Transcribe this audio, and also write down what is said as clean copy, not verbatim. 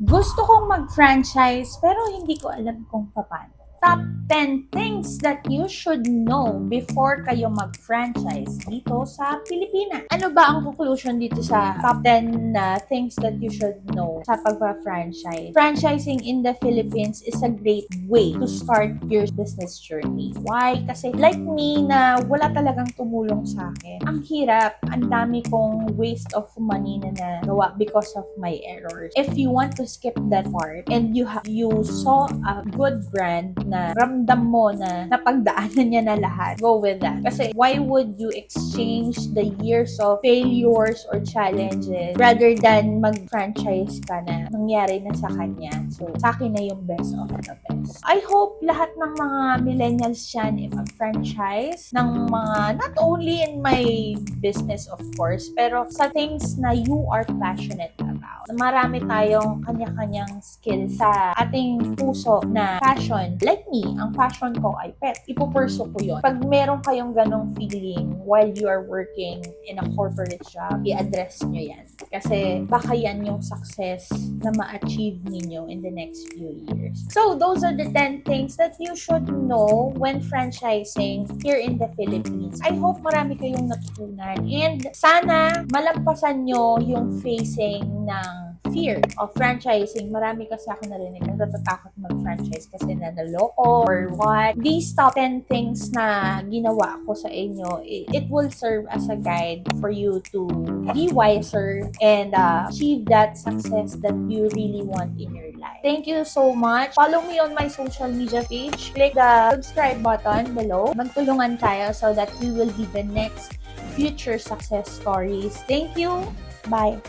Gusto kong mag-franchise pero hindi ko alam kung paano. Top 10 things that you should know before kayo mag-franchise dito sa Pilipinas. Ano ba ang conclusion dito sa top 10 na things that you should know sa pagpa-franchise? Franchising in the Philippines is a great way to start your business journey. Why? Kasi like me na wala talagang tumulong sa akin. Ang hirap, ang dami kong waste of money na nagawa because of my errors. If you want to skip that part and you saw a good brand na ramdam mo na napagdaanan niya na lahat, go with that. Kasi why would you exchange the years of failures or challenges rather than mag-franchise ka na nangyari na sa kanya? So, sa akin na yung best of the best. I hope lahat ng mga millennials dyan mag-franchise ng mga, not only in my business of course, pero sa things na you are passionate about. Marami tayong kanya-kanyang skills sa ating puso na passion. Like me, ang passion ko ay pet. Ipupurso ko yun. Pag meron kayong ganong feeling while you are working in a corporate job, i-address nyo yan. Kasi baka yan yung success na ma-achieve ninyo in the next few years. So, those are the 10 things that you should know when franchising here in the Philippines. I hope marami kayong natutunan. And sana malampasan nyo yung facing ng fear of franchising. Marami kasi ako narinig na natatakot mag-franchise kasi naloko or what. These top 10 things na ginawa ko sa inyo, it will serve as a guide for you to be wiser and achieve that success that you really want in your life. Thank you so much. Follow me on my social media page. Click the subscribe button below. Magtulungan tayo so that we will be the next future success stories. Thank you. Bye.